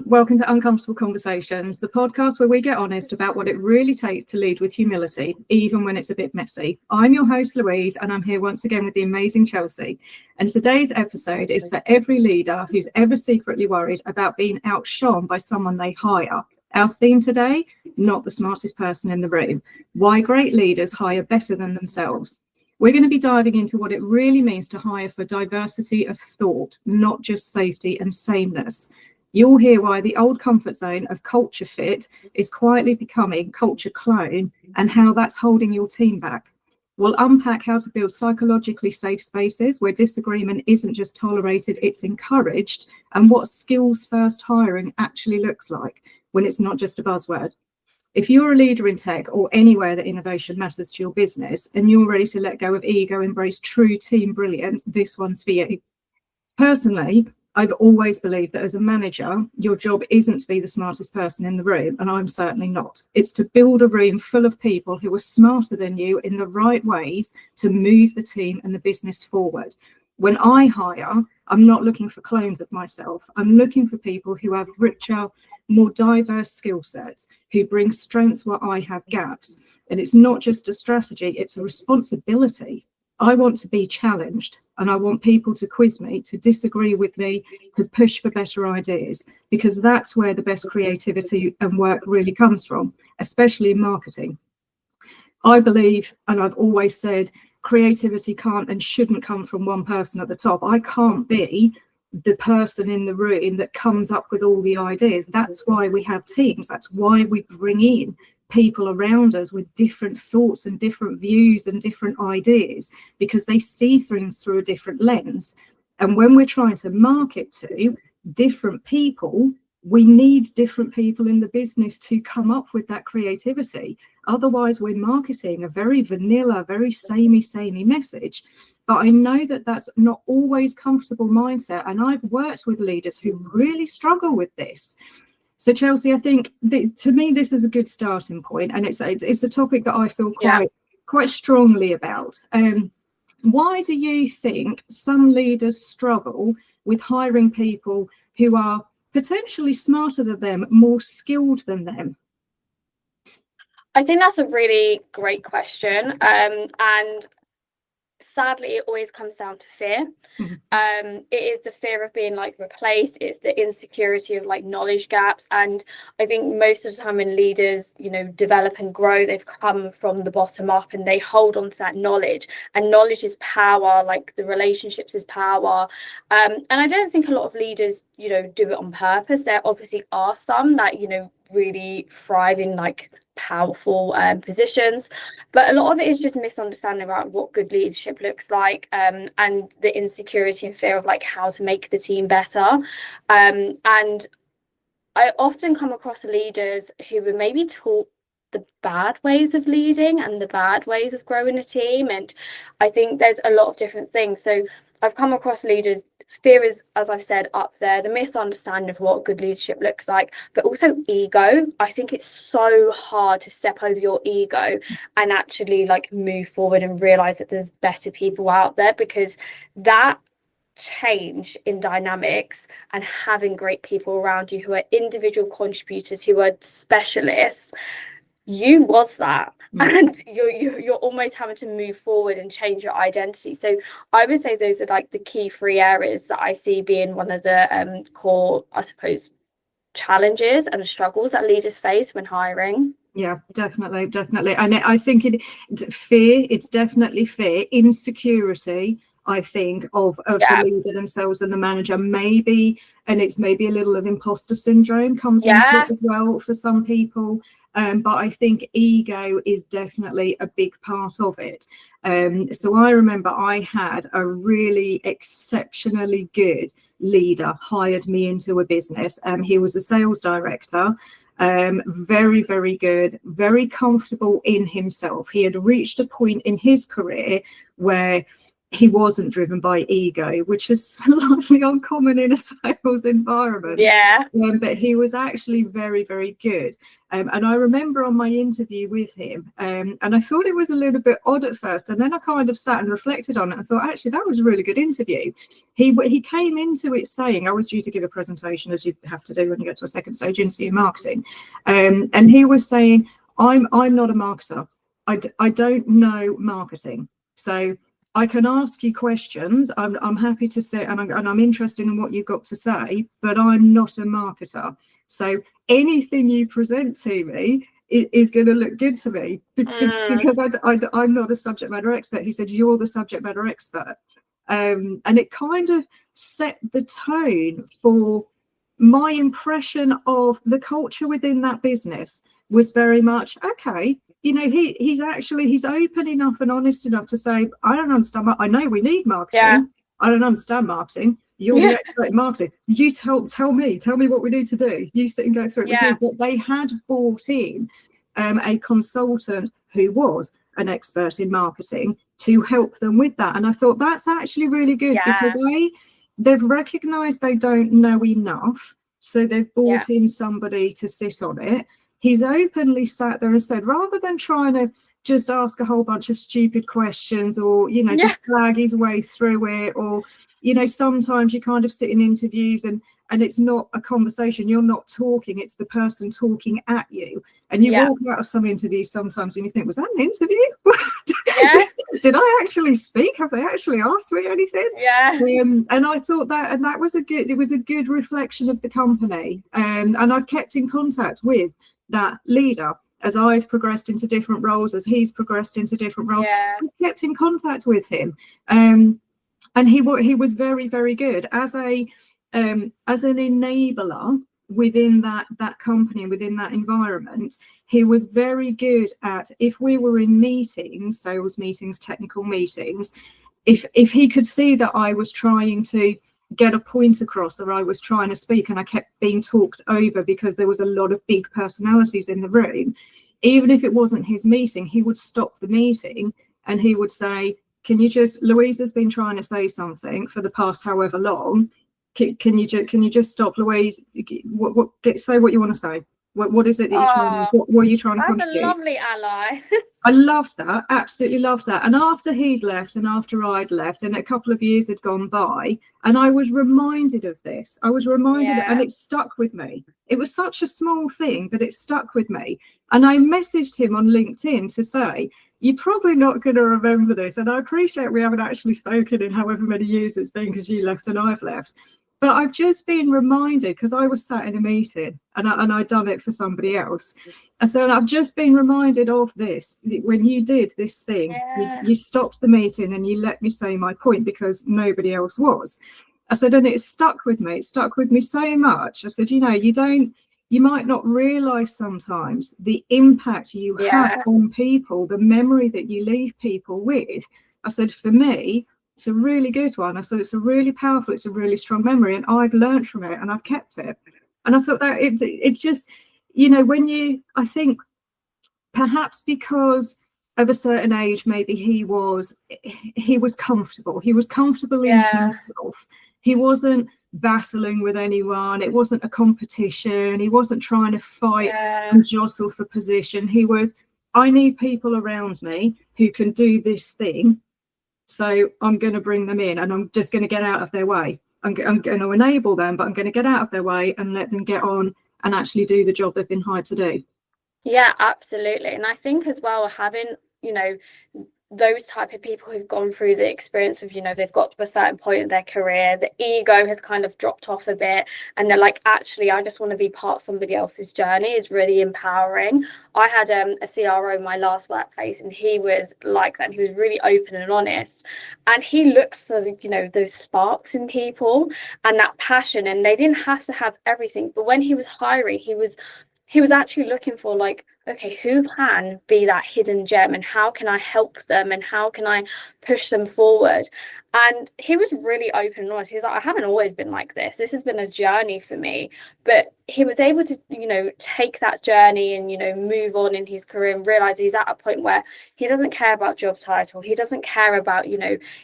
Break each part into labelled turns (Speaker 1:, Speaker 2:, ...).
Speaker 1: Welcome to Uncomfortable Conversations, the podcast where we get honest about what it really takes to lead with humility, even when it's a bit messy. I'm your host, Louise, and I'm here once again with the amazing Chelsea. And today's episode is for every leader who's ever secretly worried about being outshone by someone they hire. Our theme today, not the smartest person in the room. Why great leaders hire better than themselves. We're going to be diving into what it really means to hire for diversity of thought, not just safety and sameness. You'll hear why the old comfort zone of culture fit is quietly becoming culture clone and how that's holding your team back. We'll unpack how to build psychologically safe spaces where disagreement isn't just tolerated, it's encouraged, and what skills-first hiring actually looks like when it's not just a buzzword. If you're a leader in tech or anywhere that innovation matters to your business and you're ready to let go of ego, embrace true team brilliance, this one's for you. Personally, I've always believed that as a manager, your job isn't to be the smartest person in the room, and I'm certainly not. It's to build a room full of people who are smarter than you in the right ways to move the team and the business forward. When I hire, I'm not looking for clones of myself. I'm looking for people who have richer, more diverse skill sets, who bring strengths where I have gaps. And it's not just a strategy, it's a responsibility. I want to be challenged, and I want people to quiz me, to disagree with me, to push for better ideas, because that's where the best creativity and work really comes from, especially in marketing. I believe, and I've always said, creativity can't and shouldn't come from one person at the top. I can't be the person in the room that comes up with all the ideas. That's why we have teams. That's why we bring in people around us with different thoughts and different views and different ideas, because they see things through a different lens. And when we're trying to market to different people, we need different people in the business to come up with that creativity. Otherwise, we're marketing a very vanilla, very samey message. But I know that that's not always comfortable mindset. And I've worked with leaders who really struggle with this. So Chelsea, I think to me, this is a good starting point, and it's a topic that I feel quite strongly about. Why do you think some leaders struggle with hiring people who are potentially smarter than them, more skilled than them?
Speaker 2: I think that's a really great question. And sadly, it always comes down to fear. It is the fear of being replaced. It's the insecurity of knowledge gaps. And I think most of the time when leaders, develop and grow, they've come from the bottom up and they hold on to that knowledge. And knowledge is power, the relationships is power. And I don't think a lot of leaders, do it on purpose. There obviously are some that, really thrive in powerful positions, but a lot of it is just misunderstanding about what good leadership looks like, and the insecurity and fear of how to make the team better. And I often come across leaders who were maybe taught the bad ways of leading and the bad ways of growing a team, and I think there's a lot of different things. So I've come across leaders. Fear is, as I've said, up there, the misunderstanding of what good leadership looks like, but also ego. I think it's so hard to step over your ego and actually move forward and realize that there's better people out there, because that change in dynamics and having great people around you who are individual contributors, who are specialists, you was that, and you're almost having to move forward and change your identity. So I would say those are the key three areas that I see being one of the core, I suppose, challenges and struggles that leaders face when hiring.
Speaker 1: Yeah, definitely. And I think it's definitely fear, insecurity, I think, of the leader themselves and the manager, maybe, and it's maybe a little of imposter syndrome comes into it as well for some people. But I think ego is definitely a big part of it. So I remember I had a really exceptionally good leader hired me into a business. He was a sales director, very, very good, very comfortable in himself. He had reached a point in his career where he wasn't driven by ego, which is slightly uncommon in a sales environment.
Speaker 2: Yeah.
Speaker 1: But he was actually very, very good. And I remember on my interview with him, and I thought it was a little bit odd at first. And then I kind of sat and reflected on it and thought, actually, that was a really good interview. He came into it saying, I was due to give a presentation, as you have to do when you get to a second stage interview in marketing. And he was saying, I'm not a marketer. I don't know marketing. So I can ask you questions. I'm happy to sit and I'm interested in what you've got to say, but I'm not a marketer. So anything you present to me is going to look good to me because I'm not a subject matter expert. He said, you're the subject matter expert. And it kind of set the tone for my impression of the culture within that business was very much, okay, you know, he's open enough and honest enough to say, I don't understand. I know we need marketing.
Speaker 2: Yeah.
Speaker 1: I don't understand marketing. You're the expert in marketing. You tell me what we need to do. You sit and go through it with me. But they had brought in a consultant who was an expert in marketing to help them with that. And I thought that's actually really good because they've recognised they don't know enough. So they've brought in somebody to sit on it. He's openly sat there and said, rather than trying to just ask a whole bunch of stupid questions or, you know, just flag his way through it, or, you know, sometimes you kind of sit in interviews and it's not a conversation. You're not talking. It's the person talking at you. And you walk out of some interviews sometimes and you think, was that an interview? Did I actually speak? Have they actually asked me anything? And I thought that was a good reflection of the company. And I've kept in contact with that leader as I've progressed into different roles, as he's progressed into different roles. I've kept in contact with him. And he was very, very good as an enabler within that company, within that environment. He was very good at, if we were in meetings, sales meetings, technical meetings, if he could see that I was trying to get a point across or I was trying to speak and I kept being talked over because there was a lot of big personalities in the room, even if it wasn't his meeting, he would stop the meeting and he would say, Louise has been trying to say something for the past however long. Can you just stop, Louise? Say what you want to say. What is it that you're trying? What are you trying to contribute?
Speaker 2: That's a lovely ally.
Speaker 1: I loved that. Absolutely loved that. And after he'd left and after I'd left and a couple of years had gone by, and I was reminded of this. I was reminded, and it stuck with me. It was such a small thing, but it stuck with me. And I messaged him on LinkedIn to say, you're probably not going to remember this. And I appreciate we haven't actually spoken in however many years it's been because you left and I've left. But I've just been reminded, because I was sat in a meeting and I'd done it for somebody else. And so I've just been reminded of this. When you did this thing, you stopped the meeting and you let me say my point because nobody else was. I said, and it stuck with me. It stuck with me so much. I said, you know, you might not realise sometimes the impact you have on people, the memory that you leave people with. I said, for me, it's a really good one. I said, it's a really powerful, it's a really strong memory, and I've learned from it and I've kept it. And I thought that it's just, you know, I think perhaps because of a certain age, maybe he was comfortable. He was comfortable in himself. He wasn't battling with anyone. It wasn't a competition. He wasn't trying to fight and jostle for position. He was, I need people around me who can do this thing. So I'm going to bring them in and I'm just going to get out of their way. I'm going to enable them, but I'm going to get out of their way and let them get on and actually do the job they've been hired to do.
Speaker 2: Yeah, absolutely. And I think as well, having, you know, those type of people who've gone through the experience of, you know, they've got to a certain point in their career, the ego has kind of dropped off a bit and they're like, actually, I just want to be part of somebody else's journey, is really empowering. I had a CRO in my last workplace and he was like that. And he was really open and honest, and he looks for, you know, those sparks in people and that passion, and they didn't have to have everything. But when he was hiring, he was actually looking for, like, okay, who can be that hidden gem, and how can I help them, and how can I push them forward? And he was really open and honest. He's like, I haven't always been like this. This has been a journey for me. But he was able to, take that journey and, move on in his career and realize he's at a point where he doesn't care about job title. He doesn't care about,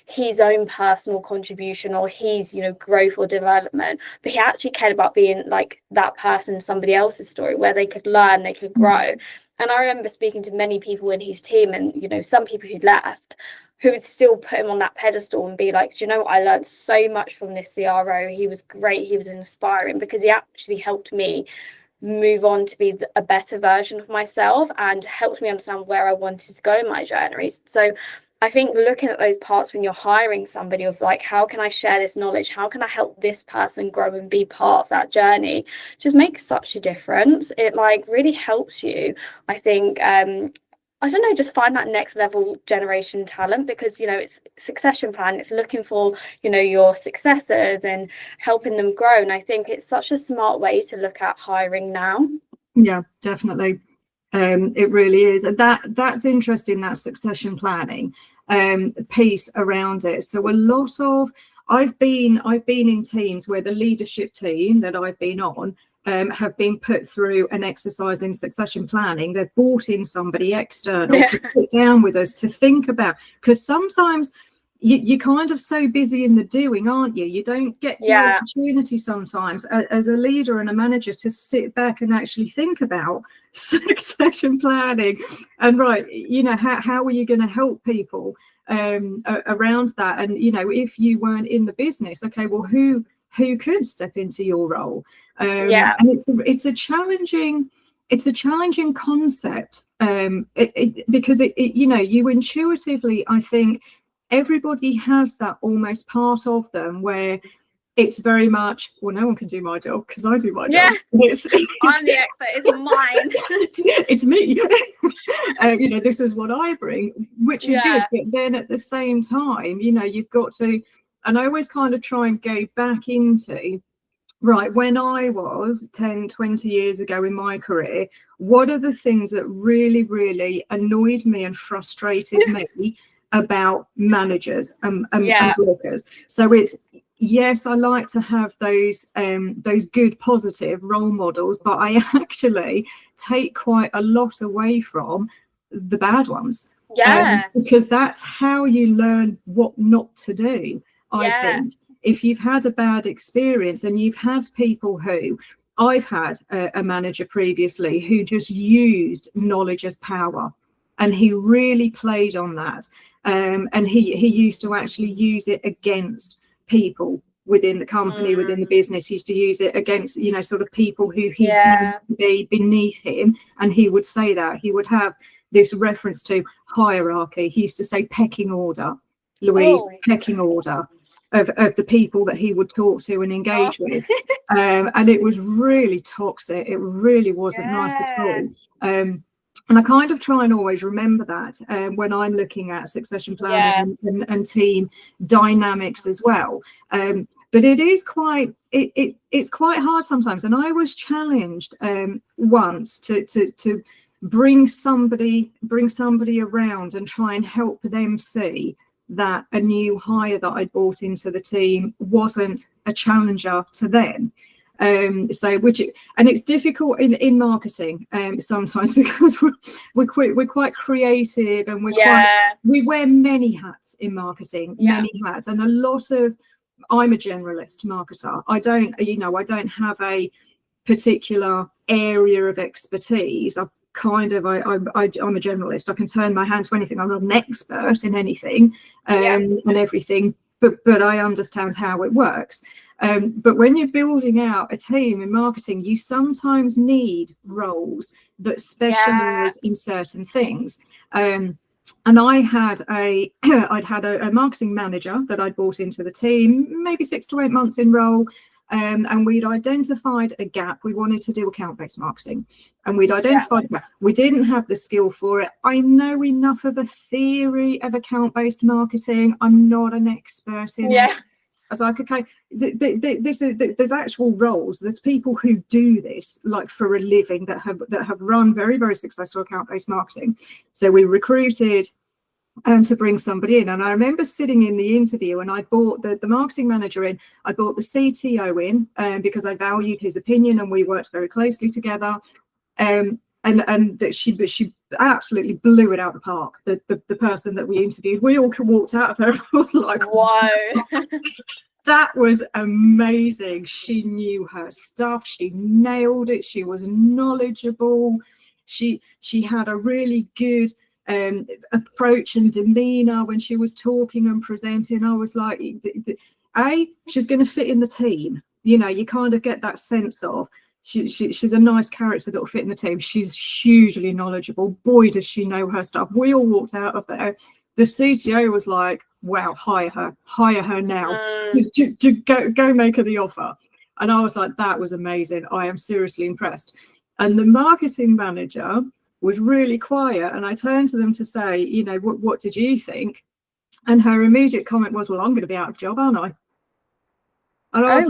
Speaker 2: his own personal contribution or his, growth or development. But he actually cared about being like that person in somebody else's story where they could learn, they could grow. And I remember speaking to many people in his team and, some people who'd left, who would still put him on that pedestal and be like, do you know what? I learned so much from this CRO. He was great. He was inspiring because he actually helped me move on to be a better version of myself and helped me understand where I wanted to go in my journey. So I think looking at those parts when you're hiring somebody of like, how can I share this knowledge? How can I help this person grow and be part of that journey? Just makes such a difference. It like really helps you, I think, I don't know, just find that next level generation talent, because, it's succession plan. It's looking for, your successors and helping them grow. And I think it's such a smart way to look at hiring now.
Speaker 1: Yeah, definitely. It really is. And that's interesting, that succession planning piece around it. So a lot of, I've been in teams where the leadership team that I've been on have been put through an exercise in succession planning. They've brought in somebody external to sit down with us to think about, because sometimes you're kind of so busy in the doing, aren't you? You don't get the opportunity sometimes as a leader and a manager to sit back and actually think about succession planning and how are you going to help people around that? And if you weren't in the business, okay, well, who could step into your role? And it's a challenging concept because you intuitively, I think everybody has that almost part of them where it's very much, well, no one can do my job because I do my job.
Speaker 2: I'm the expert. It's mine.
Speaker 1: It's me. This is what I bring, which is good. But then at the same time, you've got to, and I always kind of try and go back into, right, when I was 10, 20 years ago in my career, what are the things that really, really annoyed me and frustrated me about managers and workers? So it's, yes, I like to have those good, positive role models, but I actually take quite a lot away from the bad ones. Because that's how you learn what not to do, I think. If you've had a bad experience and you've had people who, I've had a manager previously who just used knowledge as power, and he really played on that. And he used to actually use it against people within the company, within the business. He used to use it against, sort of people who he deemed to be beneath him. And he would say that. He would have this reference to hierarchy. He used to say pecking order, Louise, pecking order of the people that he would talk to and engage with. And it was really toxic. It really wasn't nice at all. And I kind of try and always remember that when I'm looking at succession planning and team dynamics as well. But it is it's quite hard sometimes. And I was challenged once to bring somebody around and try and help them see that a new hire that I brought into the team wasn't a challenger to them. And it's difficult in marketing sometimes because we're quite creative and we wear many hats in marketing, many hats, and a lot of, I'm a generalist marketer. I don't have a particular area of expertise. I'm a generalist. I can turn my hand to anything. I'm not an expert in anything and everything, but I understand how it works. But when you're building out a team in marketing, you sometimes need roles that specialize in certain things. And I'd had a marketing manager that I'd brought into the team, maybe 6 to 8 months in role. And we'd identified a gap. We wanted to do account-based marketing, and we'd identified a gap. We didn't have the skill for it. I know enough of a theory of account-based marketing. I'm not an expert in it. was like, okay, there's actual roles. There's people who do this like for a living that have run very, very successful account-based marketing. So we recruited to bring somebody in. And I remember sitting in the interview and I brought the marketing manager in, I brought the CTO in because I valued his opinion and we worked very closely together. And that she absolutely blew it out of the park. The person that we interviewed, we all walked out of there like,
Speaker 2: whoa.
Speaker 1: That was amazing. She knew her stuff. She nailed it. She was knowledgeable. She had a really good approach and demeanor when she was talking and presenting. I was like, she's going to fit in the team. You know, you kind of get that sense of she's a nice character that will fit in the team. She's hugely knowledgeable. Boy, does she know her stuff. We all walked out of there. The CTO was like, wow, hire her now. Go make her the offer. And I was like, that was amazing. I am seriously impressed. And the marketing manager was really quiet. And I turned to them to say, you know, what did you think? And her immediate comment was, well, I'm going to be out of job, aren't I? And I was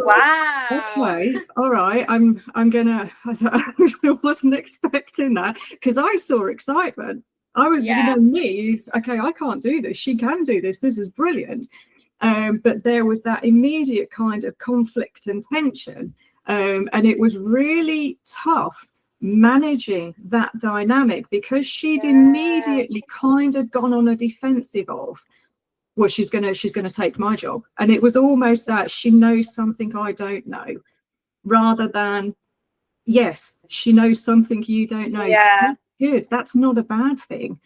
Speaker 1: okay, all right, I'm gonna, I wasn't expecting that because I saw excitement. I was, you know, me, okay, I can't do this. She can do this. This is brilliant. But there was that immediate kind of conflict and tension. And it was really tough managing that dynamic because she'd immediately kind of gone on a defensive of, well, she's gonna take my job. And it was almost that she knows something I don't know, rather than, yes, she knows something you don't know.
Speaker 2: Yeah.
Speaker 1: Good. That's not a bad thing.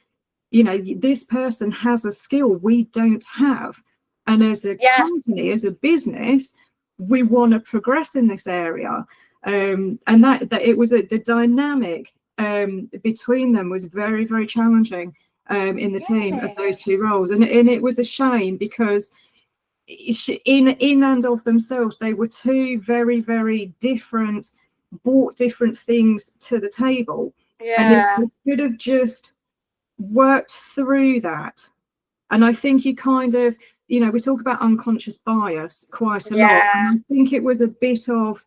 Speaker 1: You know, this person has a skill we don't have. And as a company, as a business, we want to progress in this area. And that it was the dynamic between them was very, very challenging in the team of those two roles. And it was a shame because in and of themselves, they were two very, very different, brought different things to the table. And it could have just worked through that. And I think you kind of, you know, we talk about unconscious bias quite a lot. And I think it was a bit of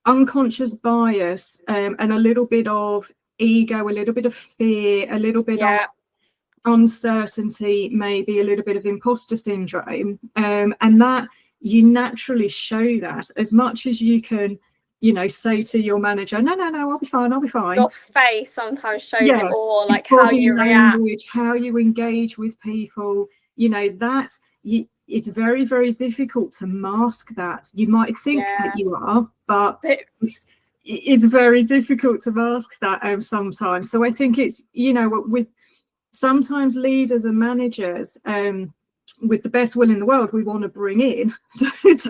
Speaker 1: unconscious bias and a little bit of ego, a little bit of fear, a little bit of uncertainty, maybe a little bit of imposter syndrome. And that you naturally show that as much as you can, you know, say to your manager, no, I'll be fine.
Speaker 2: Your face sometimes shows it all, like how you react,
Speaker 1: how you engage with people, you know, that it's very, very difficult to mask that. You might think that you are, but it's very difficult to mask that sometimes. So I think it's, you know, with sometimes leaders and managers, with the best will in the world, we want to bring in diverse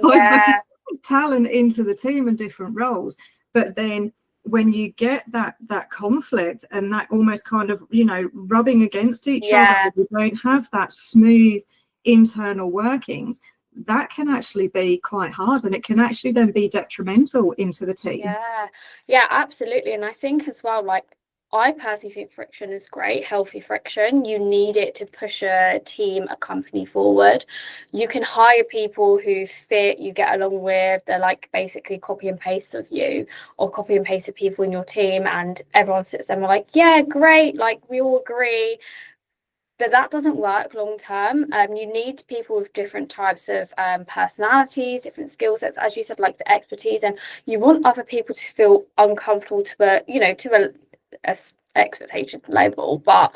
Speaker 1: talent into the team and different roles. But then when you get that conflict and that almost kind of, you know, rubbing against each other, you don't have that smooth internal workings, that can actually be quite hard, and it can actually then be detrimental into the team.
Speaker 2: Yeah, absolutely. And I think as well, like, I personally think friction is great, healthy friction. You need it to push a team, a company forward. You can hire people who fit, you get along with, they're like basically copy and paste of you, or copy and paste of people in your team, and everyone sits there and like, yeah, great, like we all agree. But that doesn't work long term. You need people with different types of personalities, different skill sets, as you said, like the expertise, and you want other people to feel uncomfortable to a expectation level, but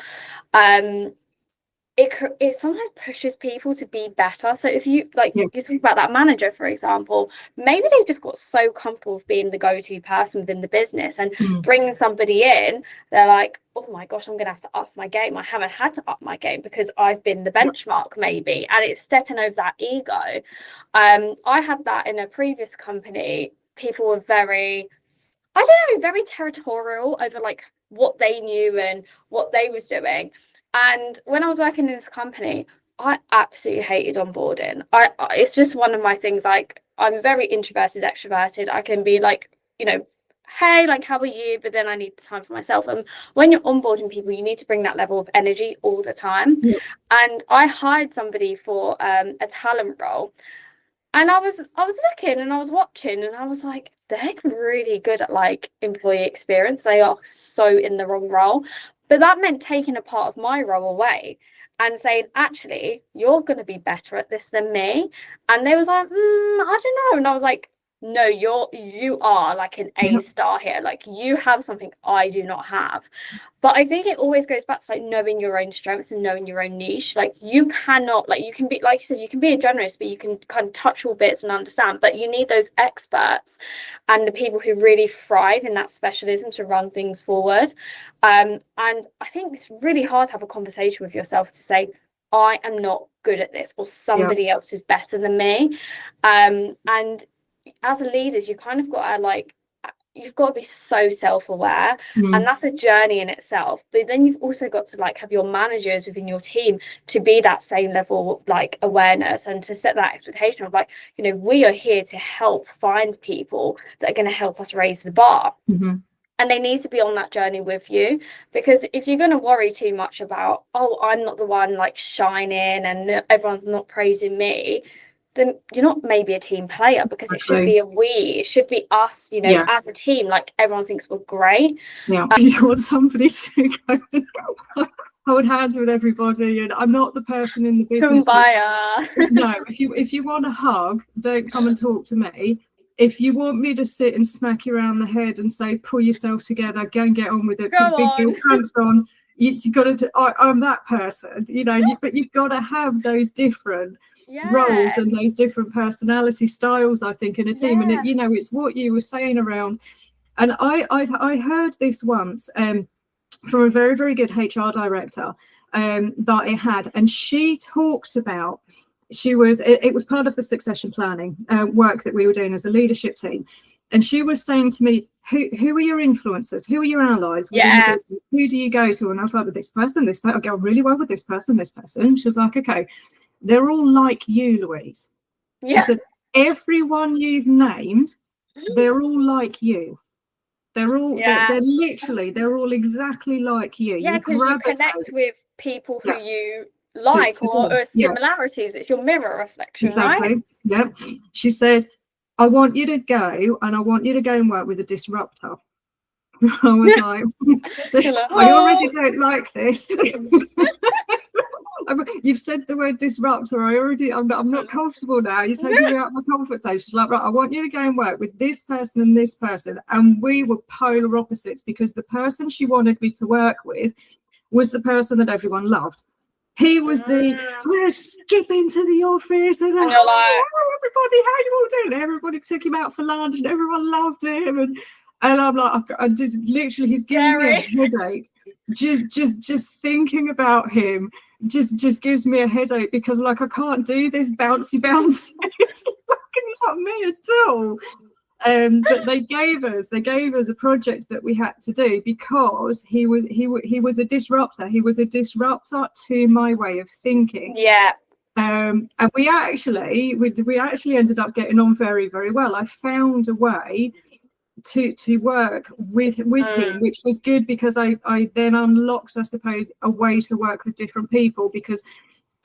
Speaker 2: it sometimes pushes people to be better. So if you you talk about that manager, for example, maybe they just got so comfortable with being the go-to person within the business, and bringing somebody in, they're like, oh my gosh, I'm gonna have to up my game. I haven't had to up my game because I've been the benchmark, maybe, and it's stepping over that ego. I had that in a previous company. People were very, I don't know, very territorial over like what they knew and what they was doing. And when I was working in this company, I absolutely hated onboarding. It's just one of my things. Like, I'm very introverted, extroverted. I can be like, you know, hey, like, how are you? But then I need the time for myself. And when you're onboarding people, you need to bring that level of energy all the time. And I hired somebody for a talent role. And I was looking and I was watching and I was like, they're really good at like employee experience. They are so in the wrong role. But that meant taking a part of my role away and saying, actually, you're going to be better at this than me. And they was like, I don't know. And I was like, no, you are like an A star here. Like you have something I do not have. But I think it always goes back to like knowing your own strengths and knowing your own niche. Like you cannot, like you can be, like you said, you can be a generalist, but you can kind of touch all bits and understand. But you need those experts and the people who really thrive in that specialism to run things forward. And I think it's really hard to have a conversation with yourself to say, I am not good at this, or somebody else is better than me. And as a leader, you kind of got to like, you've got to be so self-aware, and that's a journey in itself. But then you've also got to like have your managers within your team to be that same level of like awareness, and to set that expectation of like, you know, we are here to help find people that are going to help us raise the bar. And they need to be on that journey with you, because if you're going to worry too much about, oh, I'm not the one like shining and everyone's not praising me, then you're not maybe a team player, because it should be it should be us, you know, as a team, like everyone thinks we're great.
Speaker 1: You want somebody to go and hold hands with everybody, and I'm not the person in the business no, if you want a hug, don't come and talk to me. If you want me to sit and smack you around the head and say, pull yourself together, go and get on with it, put big girl pants on, you got to, I'm that person, you know, but you've got to have those different roles and those different personality styles, I think, in a team. And, you know, it's what you were saying around. And I heard this once from a very, very good HR director that I had. And she talked about, it was part of the succession planning work that we were doing as a leadership team. And she was saying to me, who are your influencers? Who are your allies within the business? Who do you go to? And I was like, with this person, I go really well with this person, this person. She was like, okay, they're all like you, Louise. She said, everyone you've named, they're all like you. They're all, they're literally, they're all exactly like you.
Speaker 2: Yeah, because you connect with people who you like, or similarities. It's your mirror reflection, right?
Speaker 1: Yeah. She said, I want you to go, and I want you to go and work with a disruptor. I was like, I already don't like this. You've said the word disruptor. I'm not comfortable now. You're taking me out of my comfort zone. She's like, right, I want you to go and work with this person and this person. And we were polar opposites, because the person she wanted me to work with was the person that everyone loved. He was I'm going to skip into the office and you're like, oh, everybody, how you all doing? Everybody took him out for lunch and everyone loved him. And I'm like, I just literally, he's giving me a headache. Just thinking about him just gives me a headache, because like I can't do this bouncy. It's not me at all. But they gave us a project that we had to do, because he was a disruptor. He was a disruptor to my way of thinking. And we actually ended up getting on very, very well. I found a way to work with him, which was good, because I then unlocked, I suppose, a way to work with different people, because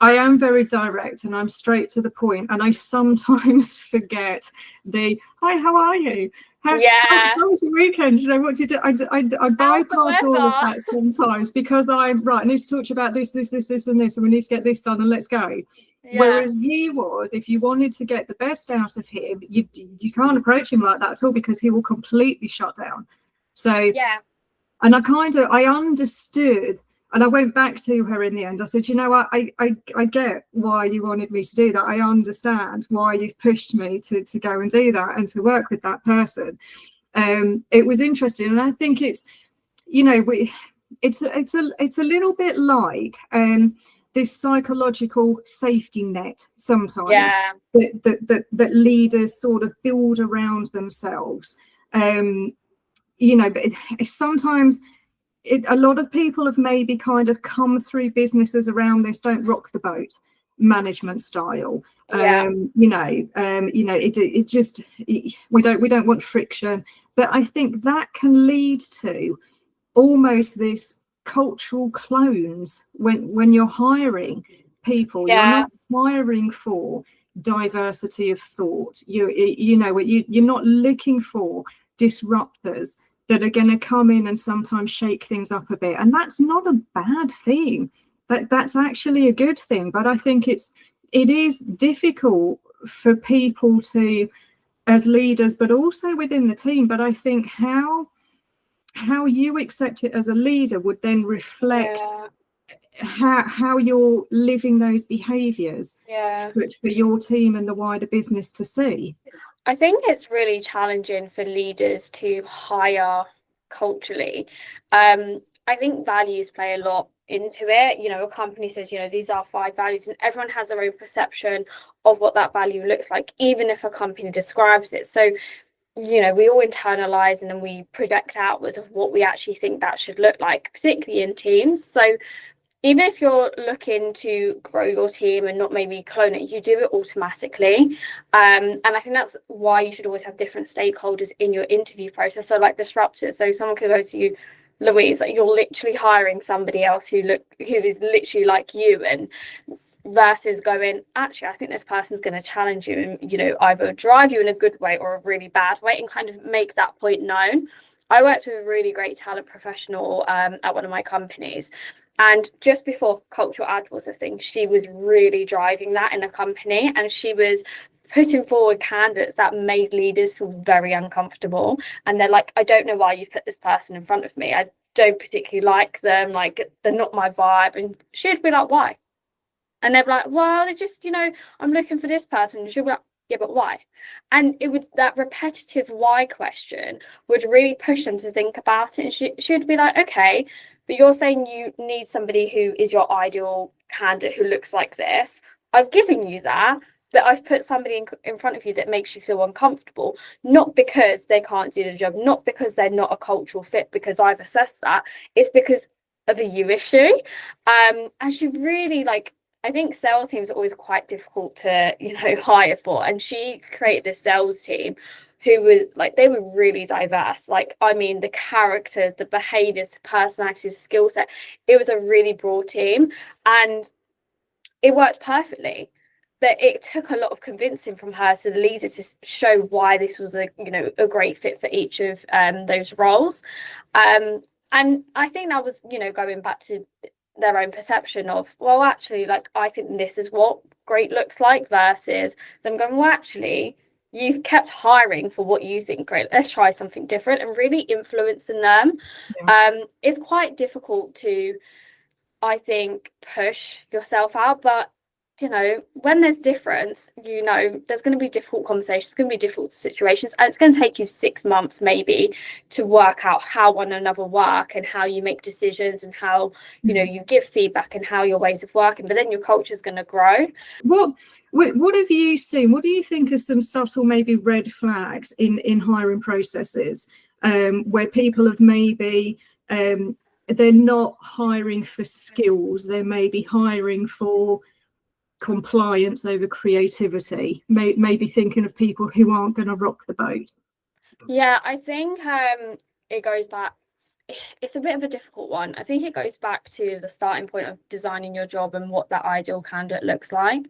Speaker 1: I am very direct and I'm straight to the point, and I sometimes forget the hi, how are you? How was your weekend? You know, what do you do? I bypass all of that sometimes, because I'm right, I need to talk to you about this, and this, and we need to get this done, and let's go. Whereas he was, if you wanted to get the best out of him, you can't approach him like that at all, because he will completely shut down. So and I understood, and I went back to her in the end. I said, you know what, I get why you wanted me to do that. I understand why you've pushed me to go and do that and to work with that person. It was interesting, and I think it's, you know, it's a little bit like this psychological safety net sometimes that leaders sort of build around themselves. You know, but sometimes a lot of people have maybe kind of come through businesses around this don't rock the boat management style. You know, it just, we don't want friction, but I think that can lead to almost this cultural clones when you're hiring people. You're not hiring for diversity of thought. You're not looking for disruptors that are going to come in and sometimes shake things up a bit, and that's not a bad thing. That's actually a good thing. But I think it is difficult for people to, as leaders, but also within the team. But I think how you accept it as a leader would then reflect how you're living those behaviours for your team and the wider business to see.
Speaker 2: I think it's really challenging for leaders to hire culturally. I think values play a lot into it. A company says, these are 5 values, and everyone has their own perception of what that value looks like, even if a company describes it. So, we all internalize and then we project outwards of what we actually think that should look like, particularly in teams. So even if you're looking to grow your team and not maybe clone it, you do it automatically. And I think that's why you should always have different stakeholders in your interview process. So like disruptors. So someone could go to you, Louise, like you're literally hiring somebody else who is literally like you, and versus going, actually, I think this person's going to challenge you and, either drive you in a good way or a really bad way, and kind of make that point known. I worked with a really great talent professional at one of my companies. And just before cultural ad was a thing, she was really driving that in a company, and she was putting forward candidates that made leaders feel very uncomfortable. And they're like, I don't know why you've put this person in front of me. I don't particularly like them. Like, they're not my vibe. And she'd be like, why? And they'd be like, well, they're just, I'm looking for this person. And she'd be like, yeah, but why? And that repetitive why question would really push them to think about it. And she'd be like, okay, but you're saying you need somebody who is your ideal candidate who looks like this. I've given you that, but I've put somebody in front of you that makes you feel uncomfortable, not because they can't do the job, not because they're not a cultural fit, because I've assessed that. It's because of a you issue. And she really, I think sales teams are always quite difficult to, hire for. And she created this sales team who was they were really diverse. The characters, the behaviors, the personalities, skill set. It was a really broad team, and it worked perfectly. But it took a lot of convincing from her as the leader to show why this was a great fit for each of those roles. And I think that was, going back to their own perception of, well, actually, I think this is what great looks like, versus them going, well, actually, you've kept hiring for what you think great. Let's try something different, and really influencing them. It's quite difficult to, I think, push yourself out, but when there's difference, there's going to be difficult conversations, going to be difficult situations, and it's going to take you 6 months maybe to work out how one another work and how you make decisions and how you give feedback and how your ways of working. But then your culture is going to grow.
Speaker 1: What have you seen? What do you think are some subtle maybe red flags in hiring processes where people have maybe they're not hiring for skills, they're maybe hiring for compliance over creativity, maybe thinking of people who aren't going to rock the boat?
Speaker 2: Yeah, I think it goes back. It's a bit of a difficult one. I think it goes back to the starting point of designing your job and what that ideal candidate looks like.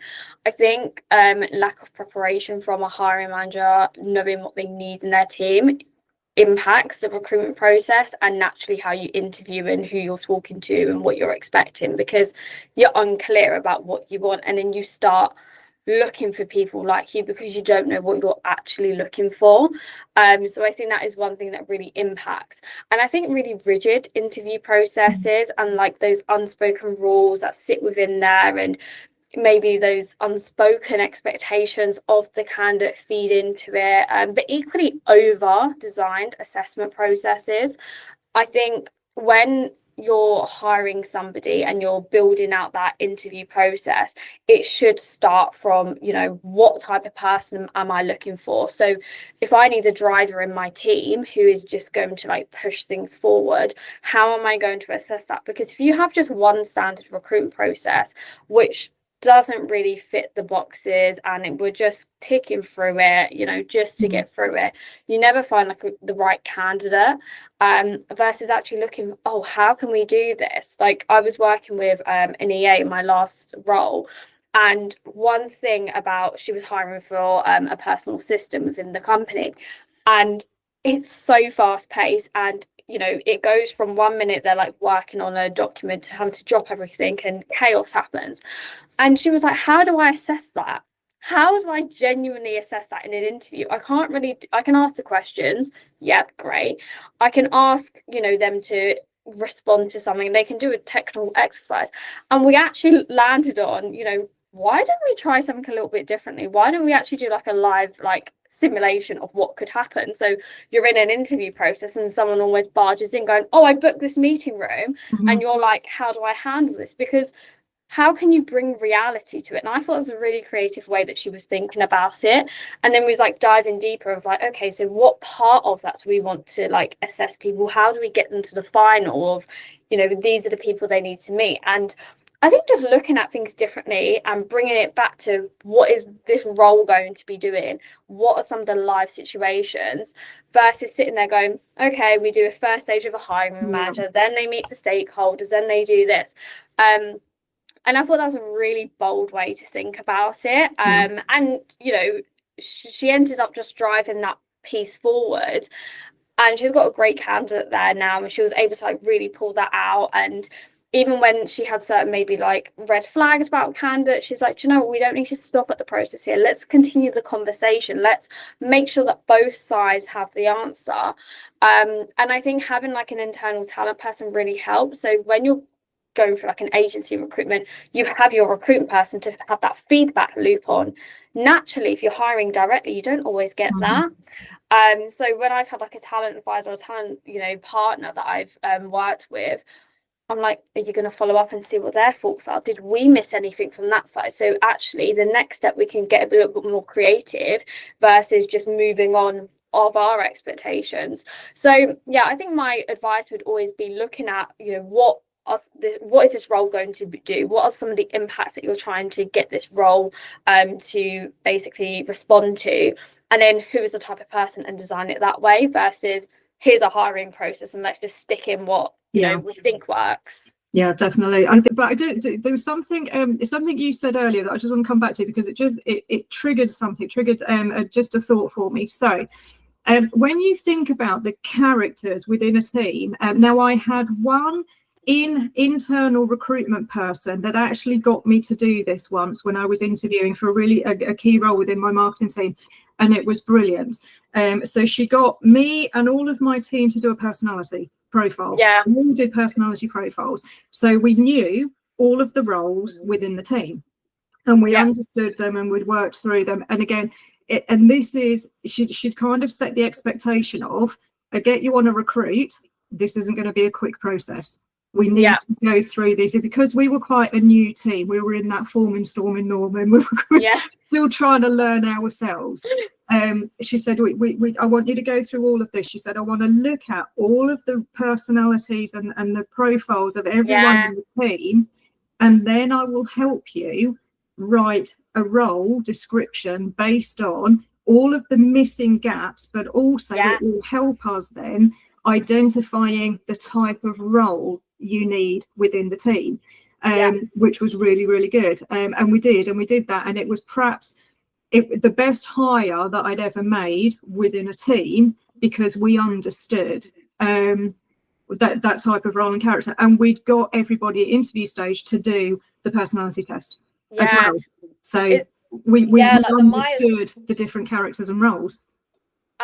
Speaker 2: I think lack of preparation from a hiring manager, knowing what they need in their team, impacts the recruitment process and naturally how you interview and who you're talking to and what you're expecting, because you're unclear about what you want, and then you start looking for people like you because you don't know what you're actually looking for. So I think that is one thing that really impacts. And I think really rigid interview processes and those unspoken rules that sit within there, and maybe those unspoken expectations of the candidate feed into it, but equally over-designed assessment processes. I think when you're hiring somebody and you're building out that interview process, it should start from, what type of person am I looking for? So if I need a driver in my team who is just going to push things forward, how am I going to assess that? Because if you have just one standard recruitment process, which doesn't really fit the boxes and we're just ticking through it, just to get through it, you never find the right candidate, versus actually looking, how can we do this? I was working with an EA in my last role, And one thing about, she was hiring for a personal assistant within the company, and it's so fast paced, and you know, it goes from 1 minute they're like working on a document to having to drop everything and chaos happens. And she was like, how do I assess that? How do I genuinely assess that in an interview? I can't really, I can ask the questions. Yeah, great. I can ask, you know, them to respond to something. They can do a technical exercise. And we actually landed on, you know, why don't we try something a little bit differently? Why don't we actually do like a live, like, simulation of what could happen? So you're in an interview process and someone always barges in going, oh, I booked this meeting room. And you're like, how do I handle this? Because how can you bring reality to it? And I thought it was a really creative way that she was thinking about it. And then we was like diving deeper of like, okay, so what part of that do we want to like assess people? How do we get them to the final of, you know, these are the people they need to meet? And I think just looking at things differently and bringing it back to what is this role going to be doing? What are some of the live situations versus sitting there going, okay, we do a first stage of a hiring manager, then they meet the stakeholders, then they do this. And I thought that was a really bold way to think about it. And, you know, she ended up just driving that piece forward. And she's got a great candidate there now. And she was able to like really pull that out. And even when she had certain maybe like red flags about candidates, she's like, you know what, we don't need to stop at the process here. Let's continue the conversation. Let's make sure that both sides have the answer. And I think having like an internal talent person really helps. So when you're going for like an agency recruitment, you have your recruitment person to have that feedback loop on. Naturally, if you're hiring directly, you don't always get that. So when I've had like a talent advisor or a talent, you know, partner that I've worked with, I'm like, are you going to follow up and see what their thoughts are? Did we miss anything from that side? So actually the next step, we can get a little bit more creative versus just moving on of our expectations. So yeah, I think my advice would always be looking at, you know, what is this role going to do? What are some of the impacts that you're trying to get this role to basically respond to? And then who is the type of person, and design it that way versus here's a hiring process and let's just stick in what you know we think works.
Speaker 1: Yeah, definitely. There was something you said earlier that I just want to come back to, because it triggered just a thought for me. So when you think about the characters within a team, now I had one internal recruitment person that actually got me to do this once when I was interviewing for a key role within my marketing team, and it was brilliant. So she got me and all of my team to do a personality profile. We all did personality profiles, so we knew all of the roles within the team, and we understood them, and we'd worked through them. And again, she'd kind of set the expectation of, I get you on a recruit, this isn't going to be a quick process. We need to go through this, because we were quite a new team. We were in that forming, storming, Norman. We were still trying to learn ourselves. She said, I want you to go through all of this. She said, I want to look at all of the personalities and the profiles of everyone in the team, and then I will help you write a role description based on all of the missing gaps, but also it will help us then identifying the type of role you need within the team, which was really, really good. And we did that, and it was perhaps the best hire that I'd ever made within a team, because we understood that type of role and character, and we'd got everybody at interview stage to do the personality test as well. So we understood the different characters and roles.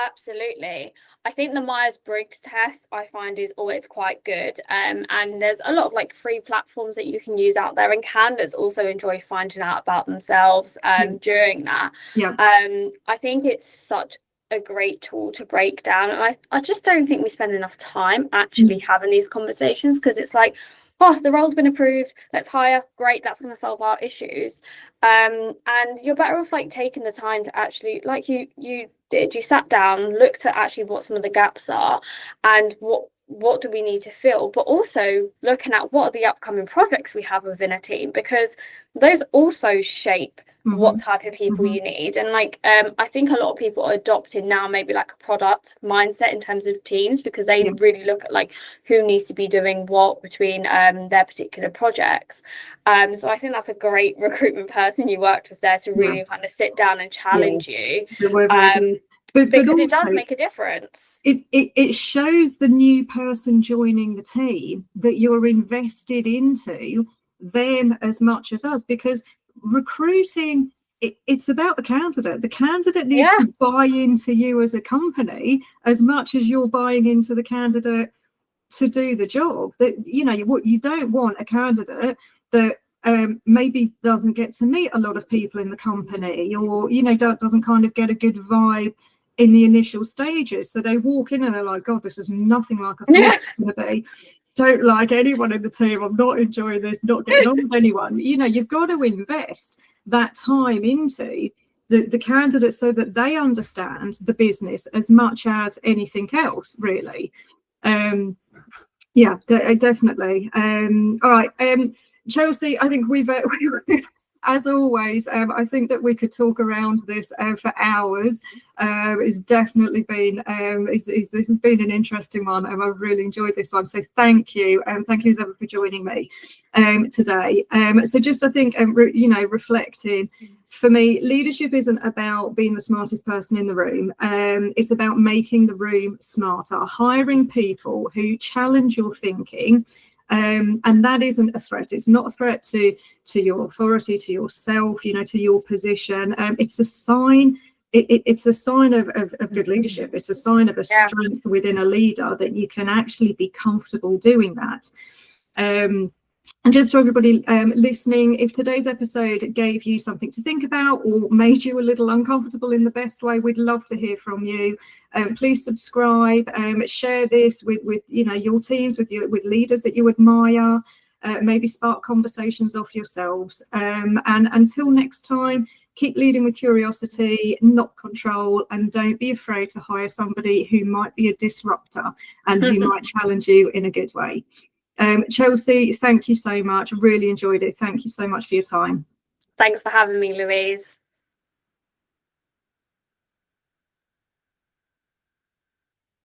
Speaker 2: Absolutely. I think the Myers-Briggs test I find is always quite good, and there's a lot of like free platforms that you can use out there, and candidates also enjoy finding out about themselves during that. I think it's such a great tool to break down, and I just don't think we spend enough time actually having these conversations, because it's like, oh, the role's been approved, let's hire, great, that's going to solve our issues. And you're better off like taking the time to actually, like you sat down, looked at actually what some of the gaps are, and what what do we need to fill, but also looking at what are the upcoming projects we have within a team, because those also shape what type of people you need. And like I think a lot of people are adopting now maybe like a product mindset in terms of teams, because they really look at like who needs to be doing what between their particular projects. So I think that's a great recruitment person you worked with there to really kind of sit down and challenge you. Because also, it does make a difference.
Speaker 1: It shows the new person joining the team that you're invested into them as much as us, because recruiting, it's about the candidate. The candidate needs to buy into you as a company as much as you're buying into the candidate to do the job. That, you know, what you don't want a candidate that maybe doesn't get to meet a lot of people in the company, or, you know, doesn't kind of get a good vibe in the initial stages. So they walk in and they're like, God, this is nothing like I thought it was going to be. Don't like anyone in the team. I'm not enjoying this, not getting on with anyone. You know, you've got to invest that time into the candidate so that they understand the business as much as anything else, really. Definitely. All right. Chelsea, I think we've as always, I think that we could talk around this for hours. It's definitely been this has been an interesting one, and I've really enjoyed this one. So thank you, thank you as ever for joining me today. So just I think reflecting, for me, leadership isn't about being the smartest person in the room. It's about making the room smarter, hiring people who challenge your thinking. And that isn't a threat. It's not a threat to your authority, to yourself, you know, to your position. It's a sign. It's a sign of good leadership. It's a sign of a strength within a leader that you can actually be comfortable doing that. And just for everybody listening, if today's episode gave you something to think about or made you a little uncomfortable in the best way, we'd love to hear from you. Please subscribe, share this with your teams, with leaders that you admire, maybe spark conversations off yourselves. And until next time, keep leading with curiosity, not control, and don't be afraid to hire somebody who might be a disruptor and who might challenge you in a good way. Chelsea, thank you so much. Really enjoyed it. Thank you so much for your time.
Speaker 2: Thanks for having me, Louise.